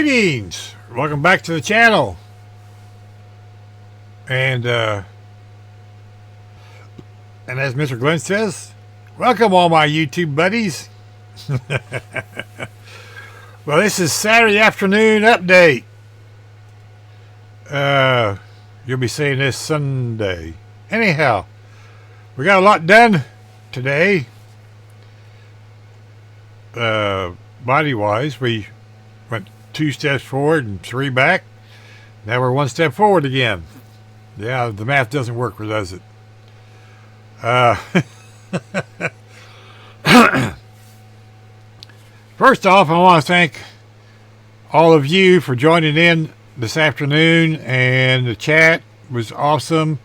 Greetings! Welcome back to the channel. And as Mr. Glenn says, welcome all my YouTube buddies. Well, this is Saturday afternoon update. You'll be seeing this Sunday. Anyhow, we got a lot done today. Body-wise, we went 2 steps forward and 3 back. Now we're 1 step forward again. Yeah, the math doesn't work, does it? First off, I want to thank all of you for joining in this afternoon, and the chat was awesome.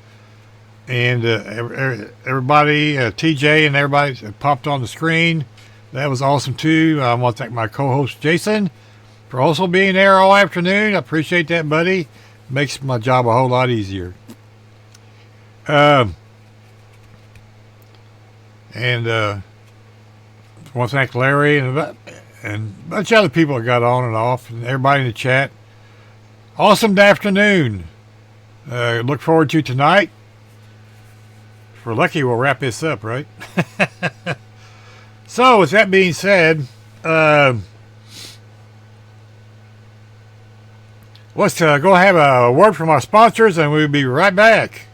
And everybody, TJ and everybody that popped on the screen, that was awesome too. I want to thank my co-host Jason for also being there all afternoon. I appreciate that, buddy. Makes my job a whole lot easier. I want to thank Larry and a bunch of other people that got on and off, and everybody in the chat. Awesome afternoon. Look forward to tonight. If we're lucky, we'll wrap this up, right? So, with that being said, let's go have a word from our sponsors, and we'll be right back.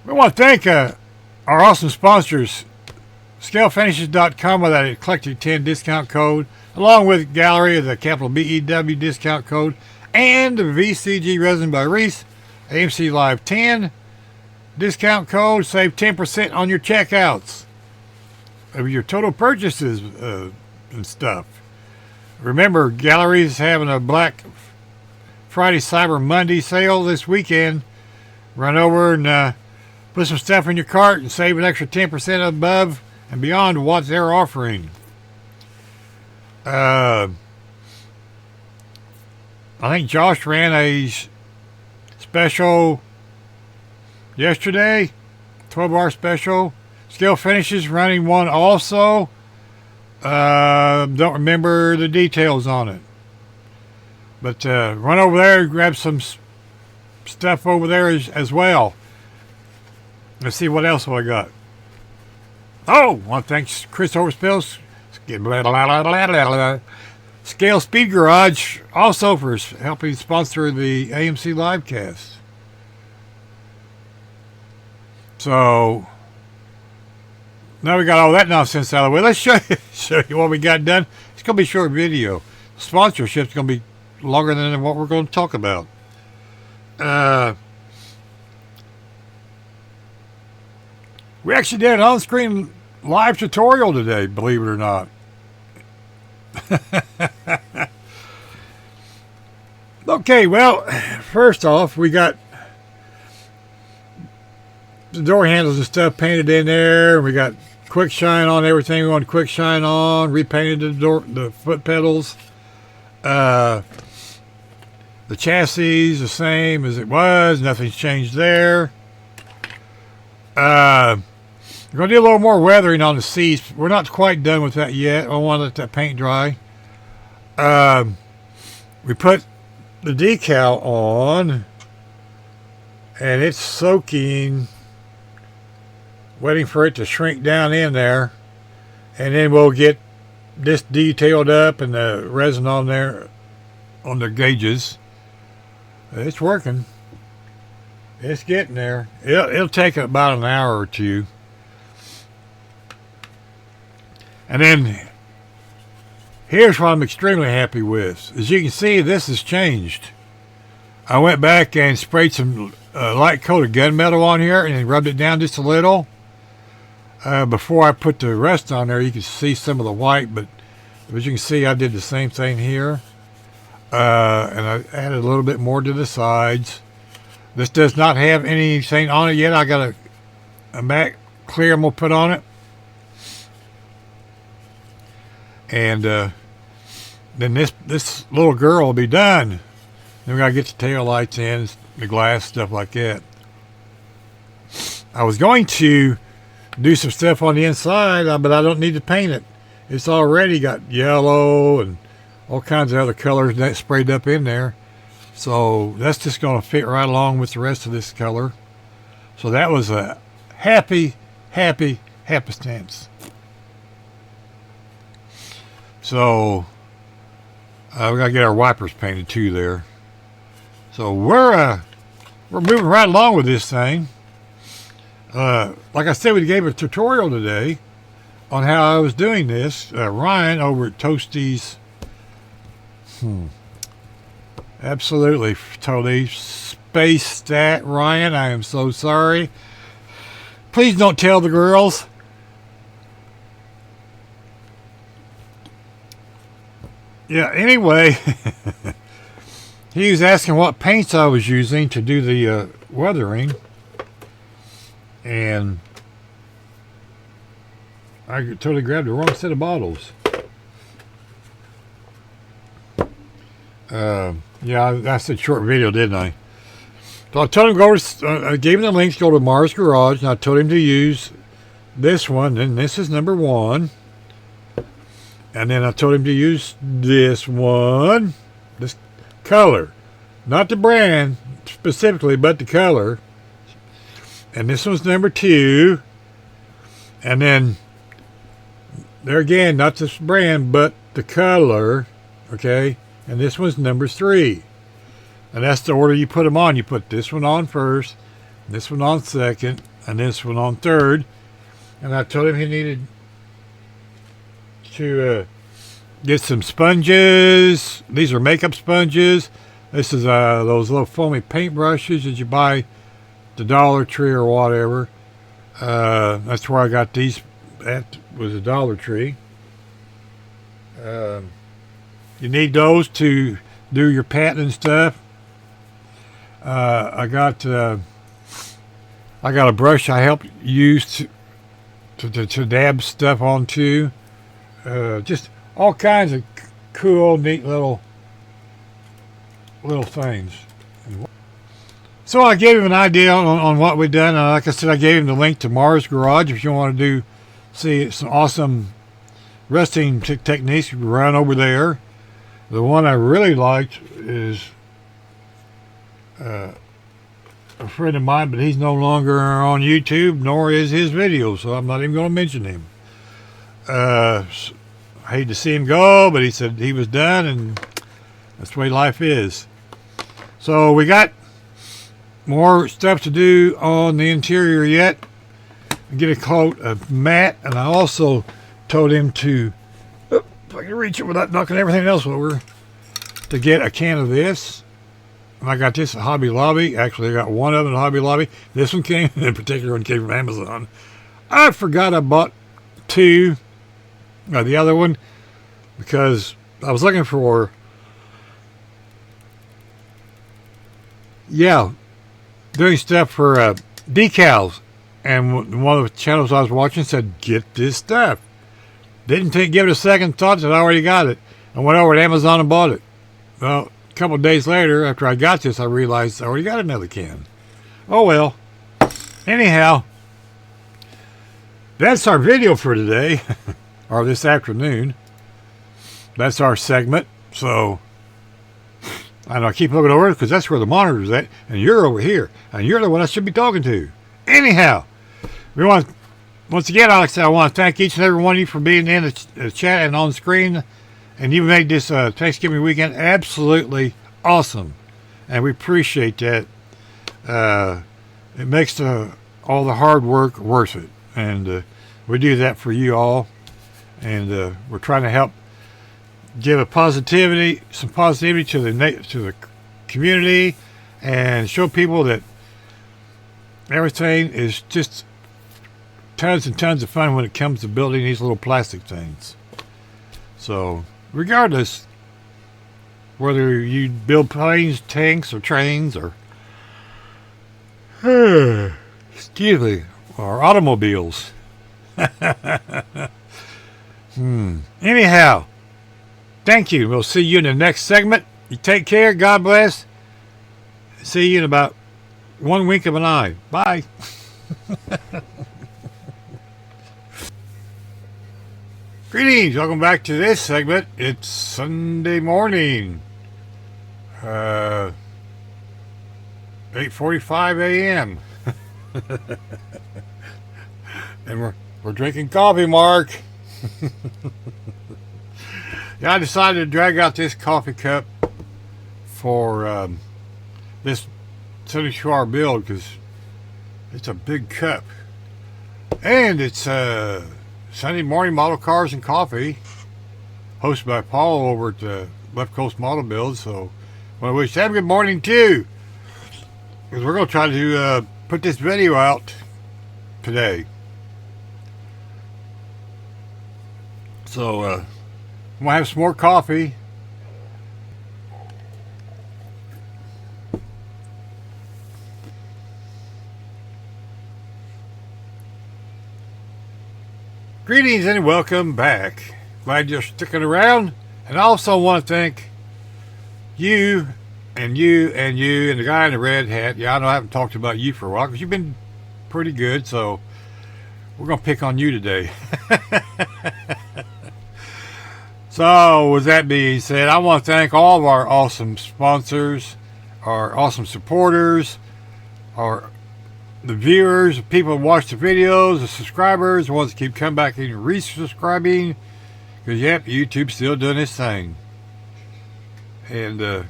I want to thank our awesome sponsors, ScaleFinishes.com with that Eclectic 10 discount code, along with Gaahleri with the capital BEW discount code, and the VGC Resin By Reese AMC Live 10 discount code. Save 10% on your checkouts of your total purchases and stuff. Remember, Gaahleri is having a Black Friday Cyber Monday sale this weekend. Run over and put some stuff in your cart and save an extra 10% above and beyond what they're offering. I think Josh ran a special yesterday, 12-hour special. Scale Finishes running one also. Don't remember the details on it. But run over there and grab some stuff over there as well. Let's see what else I got. Oh, I want to thank Chris Overspills, Scale Speed Garage, also for helping sponsor the AMC livecast. So now we got all that nonsense out of the way. Let's show you what we got done. It's going to be a short video. Sponsorship's going to be longer than what we're going to talk about. We actually did an on-screen live tutorial today, believe it or not. Okay, well, first off, we got the door handles and stuff painted in there. We got quick shine on everything we want quick shine on. Repainted the foot pedals. The chassis the same as it was. Nothing's changed there. We're going to do a little more weathering on the seats. We're not quite done with that yet. I want to let that paint dry. We put the decal on, and it's soaking, waiting for it to shrink down in there, and then we'll get this detailed up and the resin on there on the gauges. It's working. It's getting there. It'll take about an hour or two. And then here's what I'm extremely happy with. As you can see, this has changed. I went back and sprayed some light coated gunmetal on here and rubbed it down just a little. Before I put the rest on there, you can see some of the white, but as you can see, I did the same thing here. And I added a little bit more to the sides. This does not have anything on it yet. I got a matte clear I'm going to put on it. And then this little girl will be done. Then we got to get the tail lights in, the glass, stuff like that. I was going to do some stuff on the inside, but I don't need to paint it. It's already got yellow and all kinds of other colors that sprayed up in there. So that's just going to fit right along with the rest of this color. So that was a happy happenstance. So we got to get our wipers painted too there. So we're moving right along with this thing. Like I said, we gave a tutorial today on how I was doing this. Ryan over at Toasties. Absolutely, totally spaced that, Ryan. I am so sorry. Please don't tell the girls. Yeah, anyway, he was asking what paints I was using to do the weathering. And I totally grabbed the wrong set of bottles. Yeah, I said short video, didn't I? So I told him I gave him the link to go to Mars Garage, and I told him to use this one, and this is number 1. And then I told him to use this one, this color. Not the brand specifically, but the color. And this one's number 2. And then, there again, not this brand, but the color. Okay? And this one's number 3. And that's the order you put them on. You put this one on first, this one on second, and this one on third. And I told him he needed to get some sponges. These are makeup sponges. This is those little foamy paint brushes that you buy the Dollar Tree or whatever. That's where I got these. That was a Dollar Tree. You need those to do your patting and stuff. I got a brush I help use to dab stuff onto. Just all kinds of cool, neat little things. So I gave him an idea on what we've done. Like I said, I gave him the link to Mars Garage if you want to see some awesome resting techniques. You can run over there. The one I really liked is a friend of mine, but he's no longer on YouTube, nor is his video, so I'm not even going to mention him. I hate to see him go, but he said he was done, and that's the way life is. So we got more stuff to do on the interior yet. Get a coat of matte, and I also told him to, if I can reach it without knocking everything else over, to get a can of this. And I got this at Hobby Lobby. Actually, I got one of them at Hobby Lobby. This one came, in particular one came from Amazon. I forgot I bought 2. The other one, because I was looking for, doing stuff for decals. And one of the channels I was watching said, get this stuff. Didn't give it a second thought that I already got it. I went over to Amazon and bought it. Well, a couple of days later, after I got this, I realized I already got another can. Oh well. Anyhow, that's our video for today, or this afternoon. That's our segment. So, I know I keep looking over because that's where the monitor's at, and you're over here, and you're the one I should be talking to. Anyhow, we want, once again, Alex, I want to thank each and every one of you for being in the chat and on the screen. And you made this Thanksgiving weekend absolutely awesome. and we appreciate that. It makes all the hard work worth it, and we do that for you all, and we're trying to help give some positivity to the community, and show people that everything is just tons and tons of fun when it comes to building these little plastic things. So, regardless, whether you build planes, tanks, or trains, or excuse me, or automobiles. Anyhow, thank you. We'll see you in the next segment. You take care. God bless. See you in about 1 wink of an eye. Bye. Greetings. Welcome back to this segment. It's Sunday morning. 8:45 a.m. And we're drinking coffee, Mark. Yeah, I decided to drag out this coffee cup for this 72-hour build because it's a big cup. And it's Sunday morning model cars and coffee, hosted by Paul over at the Left Coast Model Build. So I want to wish them good morning too, because we're going to try to put this video out today. So I'm going to have some more coffee. Greetings and welcome back. Glad you're sticking around. And I also want to thank you and the guy in the red hat. Yeah, I know I haven't talked about you for a while because you've been pretty good, so we're going to pick on you today. So, with that being said, I want to thank all of our awesome sponsors, our awesome supporters, the viewers, the people who watch the videos, the subscribers, the ones that keep coming back and resubscribing. Because, yep, YouTube's still doing its thing. And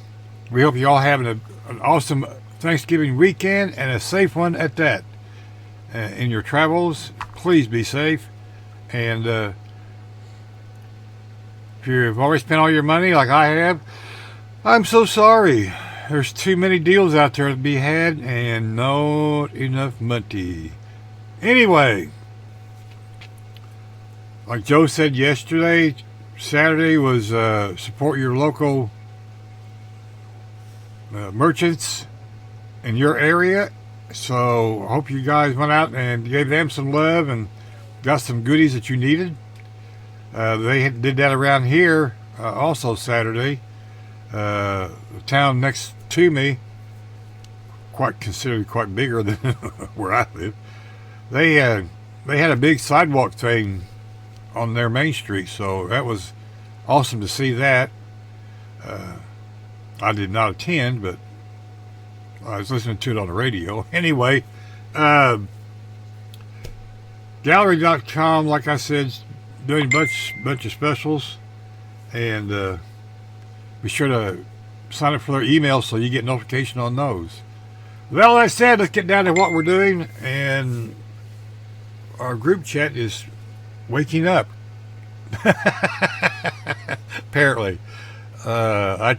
we hope you all having an awesome Thanksgiving weekend and a safe one at that. In your travels, please be safe. And if you've already spent all your money like I have, I'm so sorry. There's too many deals out there to be had and not enough money. Anyway, like Joe said yesterday, Saturday was support your local merchants in your area. So I hope you guys went out and gave them some love and got some goodies that you needed. They did that around here also Saturday. The town next to me, considered quite bigger than where I live, they had a big sidewalk thing on their main street, so that was awesome to see that. I did not attend, but I was listening to it on the radio. Anyway, Gaahleri.com, like I said, doing a bunch of specials, and be sure to sign up for their emails so you get notification on those. With all that said, let's get down to what we're doing, and our group chat is waking up. Apparently. I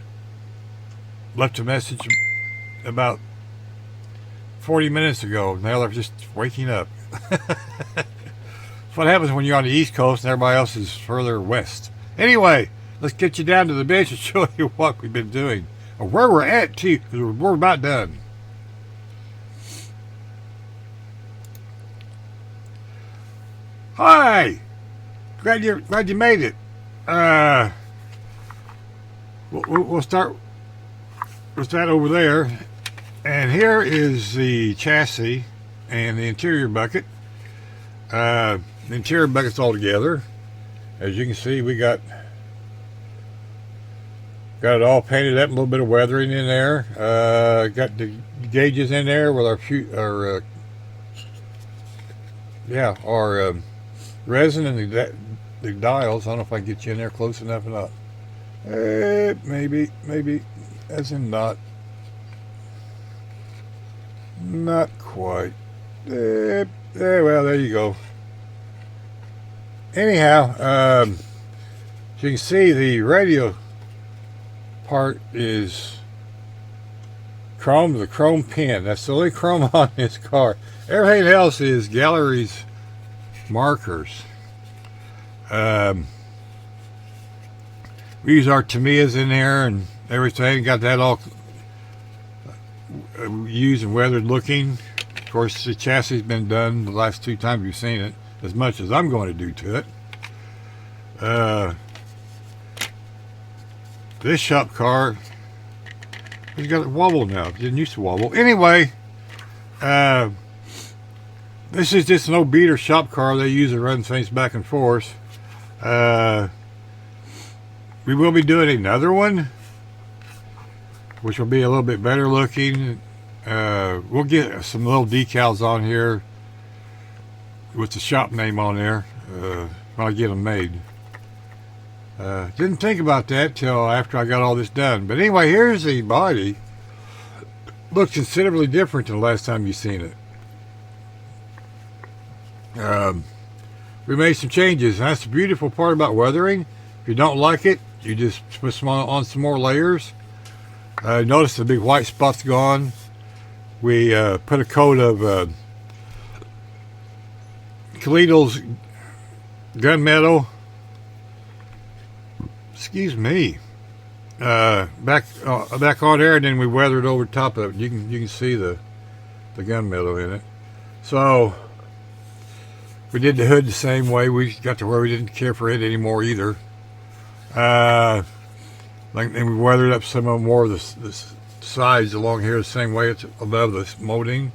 left a message about 40 minutes ago. Now they're just waking up. That's what happens when you're on the East Coast and everybody else is further west. Anyway, let's get you down to the bench and show you what we've been doing. Or where we're at, too, because we're about done. Hi! Glad you made it. We'll start with that over there. And here is the chassis and the interior bucket. The interior bucket's all together. As you can see, we got it all painted up, a little bit of weathering in there. Got the gauges in there with our resin and the dials. I don't know if I can get you in there close enough or not. Maybe, as in not. Not quite. Well, there you go. Anyhow, as you can see, the radio part is chrome, the chrome pin. That's the only chrome on this car. Everything else is Gaahlerie's markers. We use our Tamiyas in there and everything. Got that all used and weathered looking. Of course, the chassis has been done the last 2 times you've seen it, as much as I'm going to do to it. This shop car has got it wobble now. It didn't used to wobble. Anyway, this is just an old beater shop car. They use to run things back and forth. We will be doing another one, which will be a little bit better looking. We'll get some little decals on here with the shop name on there when I get them made. Didn't think about that till after I got all this done. But anyway, here's the body. Looks considerably different than the last time you seen it. We made some changes, and that's the beautiful part about weathering. If you don't like it, you just put some on some more layers. Notice the big white spot's gone. We put a coat of Toledo's gunmetal. Excuse me. Back on there, and then we weathered over top of it. You can see the gunmetal in it. So we did the hood the same way. We got to where we didn't care for it anymore either. And we weathered up some of more of the sides along here the same way it's above the molding.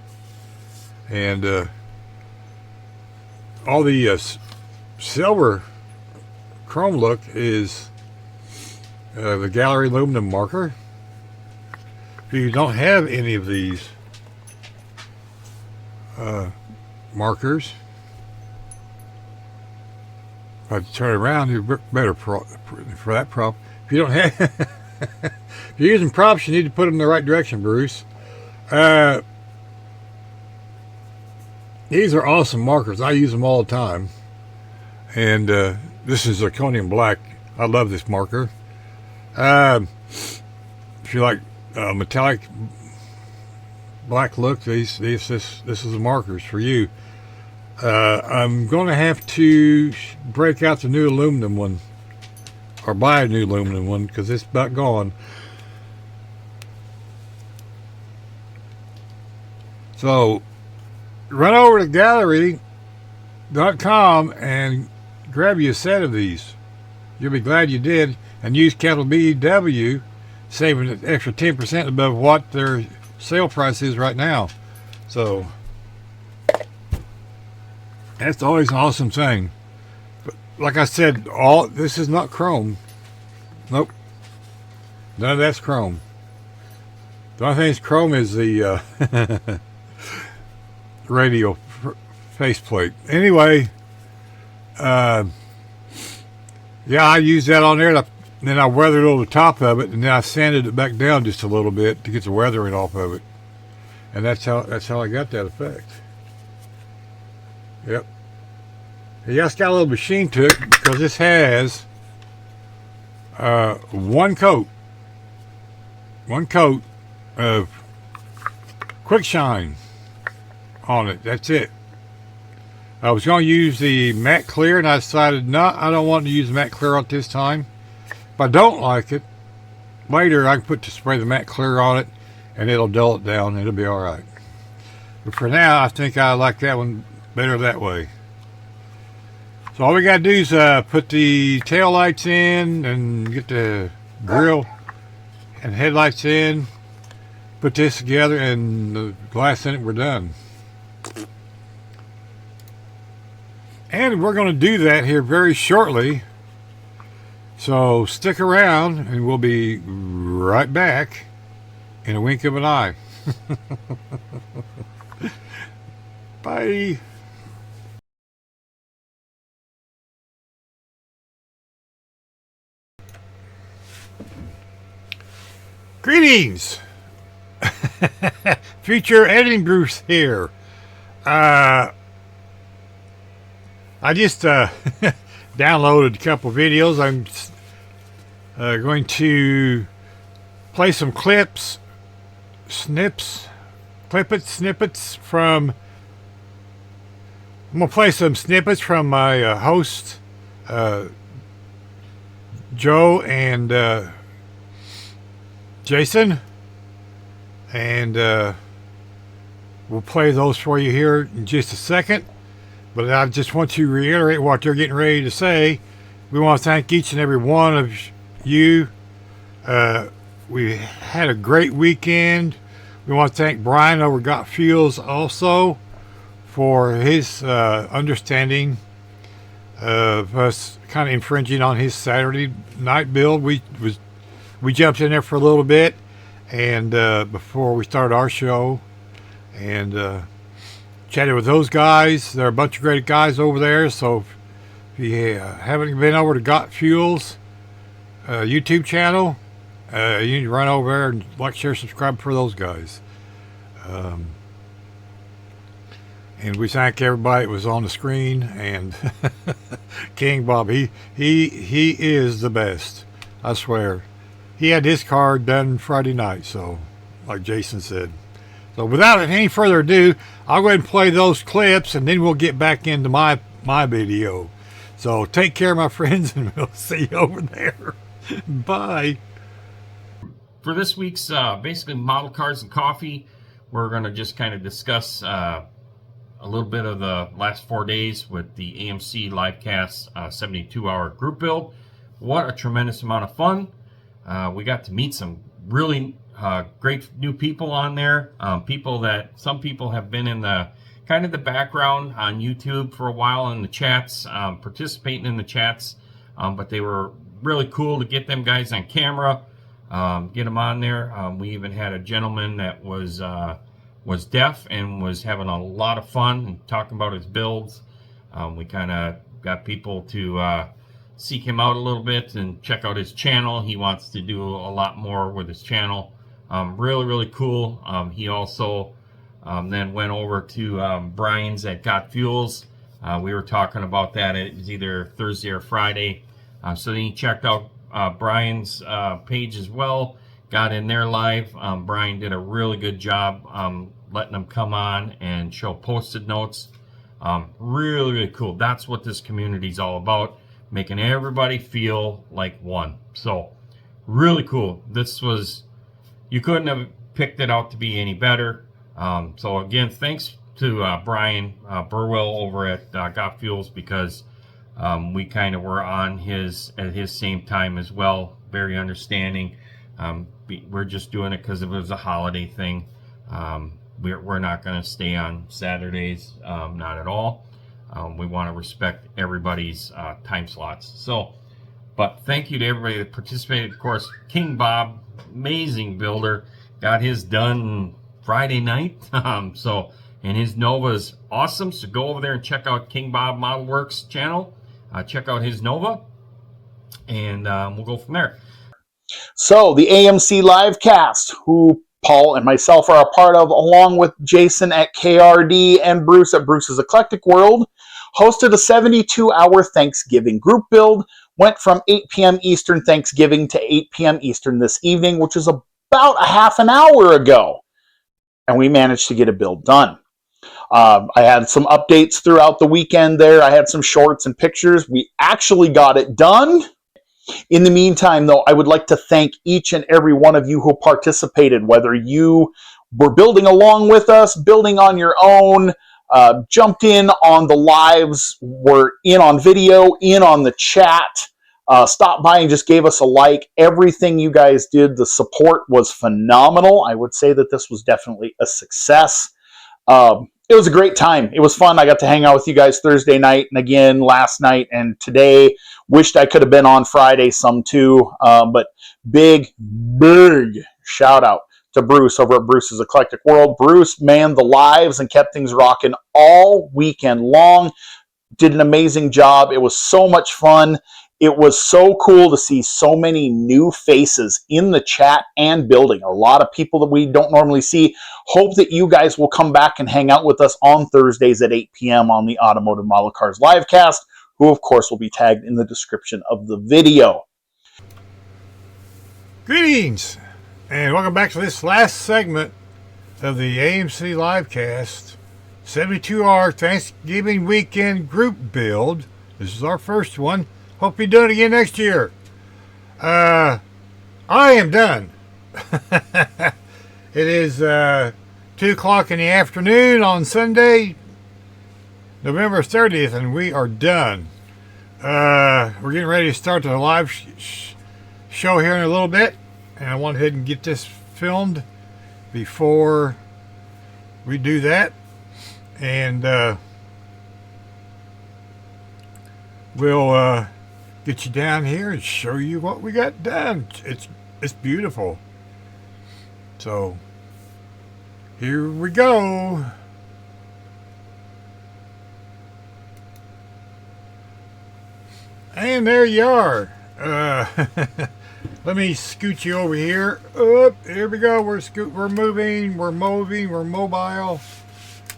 And all the silver chrome look is the Gaahleri aluminum marker. If you don't have any of these markers, if I turn it around, you're better for that prop. If you don't have, if you're using props, you need to put them in the right direction, Bruce. These are awesome markers. I use them all the time. And this is zirconium black. I love this marker. If you like metallic black look, this is the markers for you. I'm going to have to break out the new aluminum one, or buy a new aluminum one, because it's about gone. So run over to Gaahleri.com and grab you a set of these. You'll be glad you did, and use capital BEW, saving an extra 10% above what their sale price is right now. So that's always an awesome thing. But like I said, this is not chrome. Nope. None of that's chrome. The only thing that's chrome is the radio faceplate. Anyway, yeah, I used that on there, and then I weathered over the top of it, and then I sanded it back down just a little bit to get the weathering off of it. And that's how I got that effect. Yep. Yeah, it's got a little machine to it, because this has one coat of quick shine on it. That's it. I was going to use the matte clear, and I decided I don't want to use matte clear at this time. If I don't like it, later I can spray the matte clear on it, and it'll dull it down. It'll be all right. But for now, I think I like that one better that way. So all we got to do is put the tail lights in and get the grill and headlights in, put this together, and the glass in it, we're done. And we're going to do that here very shortly. So stick around, and we'll be right back in a wink of an eye. Bye. Greetings. Future editing Bruce here. I just downloaded a couple videos. I'm going to play some snippets from. I'm gonna play some snippets from my host, Joe and Jason, and we'll play those for you here in just a second. But I just want to reiterate what they're getting ready to say. We want to thank each and every one of you. We had a great weekend. We want to thank Brian over Got Fuels also for his understanding of us kind of infringing on his Saturday night build. We jumped in there for a little bit, and before we started our show, and chatted with those guys. There are a bunch of great guys over there. So if you haven't been over to Got Fuels YouTube channel, you need to run over there and like, share, subscribe for those guys. And we thank everybody that was on the screen, and King Bob, he is the best. I swear. He had his card done Friday night, so like Jason said. So without any further ado, I'll go ahead and play those clips, and then we'll get back into my video. So take care, my friends, and we'll see you over there. Bye. For this week's basically model cars and coffee, we're going to just kind of discuss a little bit of the last 4 days with the AMC livecast 72-hour group build. What a tremendous amount of fun. We got to meet some really great new people on there. Some people have been in the kind of the background on YouTube for a while in the chats, participating in the chats, but they were really cool to get them guys on camera, get them on there. We even had a gentleman that was deaf and was having a lot of fun and talking about his builds. We kind of got people to seek him out a little bit and check out his channel. He wants to do a lot more with his channel. Really cool. He also then went over to Brian's at Got Fuels. We were talking about that. It was either Thursday or Friday. So then he checked out Brian's page as well. Got in there live. Brian did a really good job letting them come on and show post-it notes. Really cool. That's what this community is all about, making everybody feel like one. So really cool. You couldn't have picked it out to be any better. So again, thanks to Brian Burwell over at Got Fuels, because we kind of were on at his same time as well. Very understanding. We're just doing it because it was a holiday thing. We're not going to stay on Saturdays, not at all. We want to respect everybody's time slots. So, but thank you to everybody that participated. Of course, King Bob, amazing builder, got his done Friday night. And his Nova is awesome. So go over there and check out King Bob Model Works channel. Check out his Nova, and we'll go from there. So the AMC livecast, who Paul and myself are a part of, along with Jason at KRD and Bruce at Bruce's Eclectic World, hosted a 72-hour Thanksgiving group build. Went from 8 p.m. Eastern Thanksgiving to 8 p.m. Eastern this evening, which is about a half an hour ago. And we managed to get a build done. I had some updates throughout the weekend there. I had some shorts and pictures. We actually got it done. In the meantime, though, I would like to thank each and every one of you who participated, whether you were building along with us, building on your own, jumped in on the lives, were in on video, in on the chat, stopped by and just gave us a like. Everything you guys did, the support was phenomenal. I would say that this was definitely a success. It was a great time. It was fun. I got to hang out with you guys Thursday night and again last night and today. Wished I could have been on Friday some too. But big shout out to Bruce over at Bruce's Eclectic World. Bruce manned the lives and kept things rocking all weekend long. Did an amazing job. It was so much fun. It was so cool to see so many new faces in the chat and building. A lot of people that we don't normally see. Hope that you guys will come back and hang out with us on Thursdays at 8 p.m. on the Automotive Model Cars livecast, who of course will be tagged in the description of the video. Greetings, and welcome back to this last segment of the AMC livecast. 72R Thanksgiving weekend group build. This is our first one. Hope you do it again next year. I am done. It is 2 o'clock in the afternoon on Sunday, November 30th, and we are done. We're getting ready to start the live show here in a little bit, and I went ahead and get this filmed before we do that. And we'll get you down here and show you what we got done. It's beautiful. So here we go. And there you are. Let me scoot you over here. Up, here we go. We're moving. We're mobile.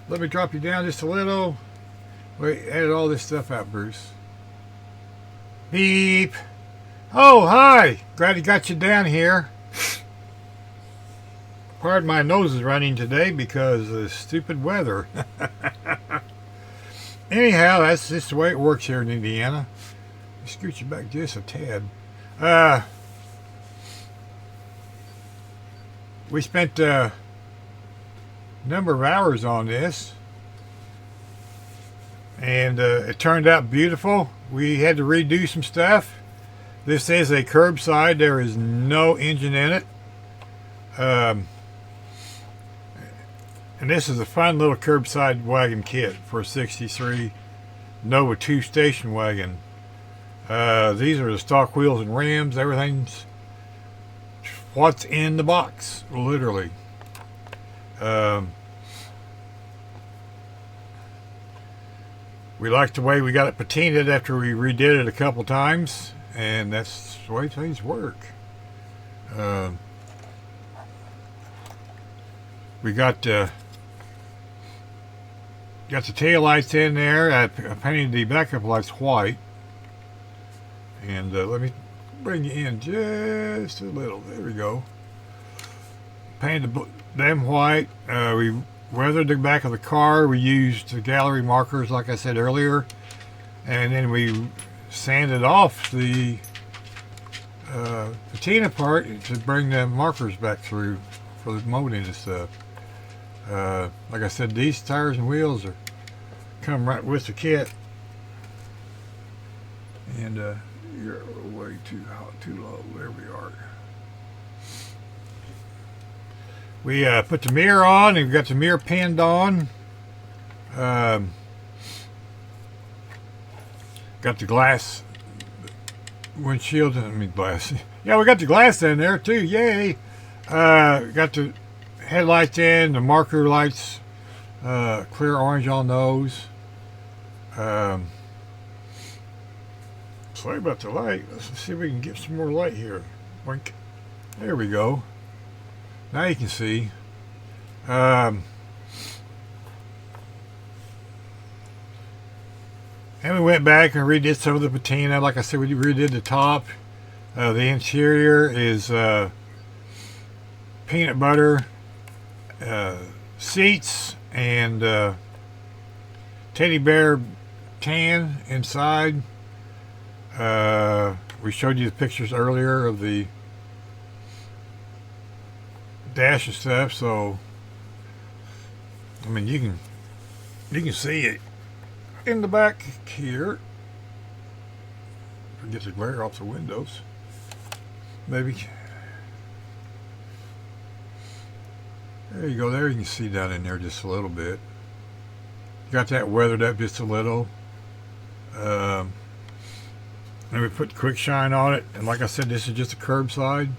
Let me drop you down just a little. Wait, edit all this stuff out, Bruce. Beep. Oh, hi. Glad he got you down here. Pardon my nose is running today because of the stupid weather. Anyhow, that's just the way it works here in Indiana. Scoot you back just a tad. We spent a number of hours on this, and it turned out beautiful. We had to redo some stuff. This is a curbside. There is no engine in it. And this is a fun little curbside wagon kit for a 63 Nova II station wagon. These are the stock wheels and rims. Everything's what's in the box, literally. We like the way we got it patinaed after we redid it a couple times, and that's the way things work. We got the tail lights in there. I painted the backup lights white. And let me bring you in just a little. There we go. Painted them white. We weathered the back of the car. We used the Gaahleri markers, like I said earlier. And then we sanded off the patina part to bring the markers back through for the molding and stuff. Like I said, these tires and wheels are come right with the kit. And you're way too hot, too low. There we are. We put the mirror on, and we've got the mirror pinned on. Got the glass windshield. I mean glass. Yeah, we got the glass in there too. Yay! Got the headlights in, the marker lights, clear orange on those. Sorry about the light. Let's see if we can get some more light here. Wink. There we go. Now you can see. And we went back and redid some of the patina. Like I said, we redid the top. The interior is peanut butter seats and teddy bear tan inside. We showed you the pictures earlier of the dash and stuff, so I mean you can see it in the back here. Get the glare off the windows. Maybe there you go. There you can see down in there just a little bit. Got that weathered up just a little. And we put quick shine on it, and like I said, this is just a curbside.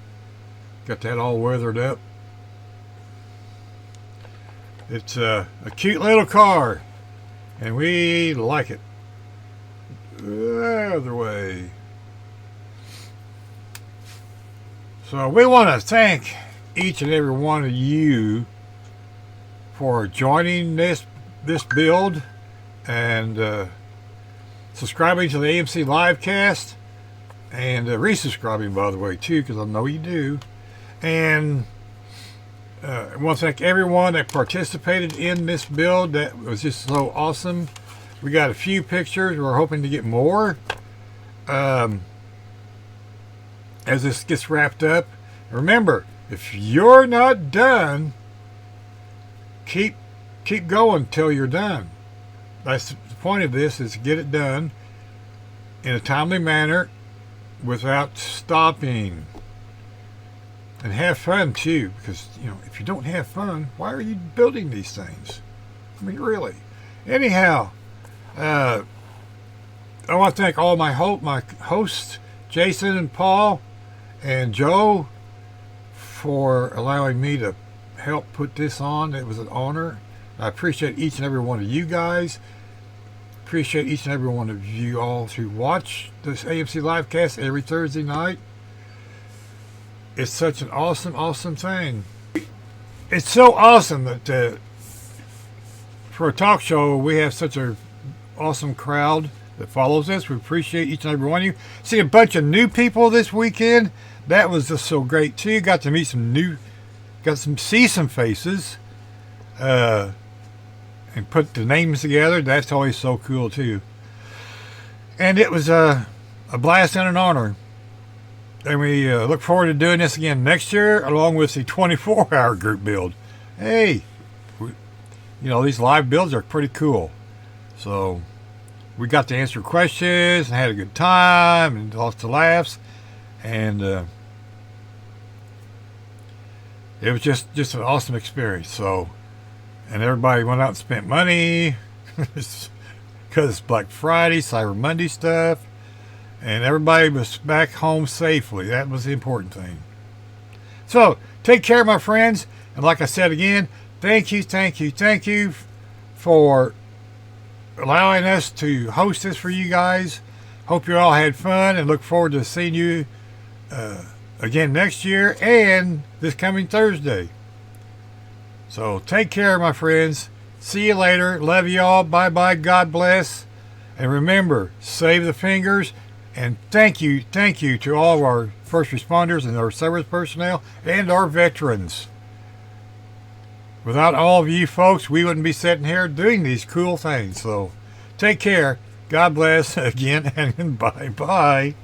Got that all weathered up. It's a cute little car, and we like it. The other way. So we want to thank each and every one of you for joining this build and subscribing to the AMC livecast, and resubscribing, by the way, too, because I know you do. And I want to thank everyone that participated in this build. That was just so awesome. We got a few pictures. We're hoping to get more as this gets wrapped up. Remember, if you're not done, keep going till you're done. That's the point of this, is to get it done in a timely manner without stopping. And have fun too, because if you don't have fun, why are you building these things? I mean, really. Anyhow, I want to thank all my hosts, Jason and Paul and Joe, for allowing me to help put this on. It was an honor. I appreciate each and every one of you guys. Appreciate each and every one of you all who watch this AMC livecast every Thursday night. It's such an awesome thing. It's so awesome that for a talk show, we have such an awesome crowd that follows us. We appreciate each and every one of you. See a bunch of new people this weekend. That was just so great too. Got to meet see some faces, and put the names together. That's always so cool too. And it was a blast and an honor. And we look forward to doing this again next year, along with the 24-hour group build. Hey, these live builds are pretty cool. So we got to answer questions and had a good time and lots of laughs. And it was just an awesome experience. So, and everybody went out and spent money because it's Black Friday, Cyber Monday stuff. And everybody was back home safely. That was the important thing. So, take care, my friends. And like I said again, thank you for allowing us to host this for you guys. Hope you all had fun, and look forward to seeing you again next year and this coming Thursday. So, take care, my friends. See you later. Love you all. Bye-bye. God bless. And remember, save the fingers. And thank you to all of our first responders and our service personnel and our veterans. Without all of you folks, we wouldn't be sitting here doing these cool things. So take care. God bless again, and bye-bye.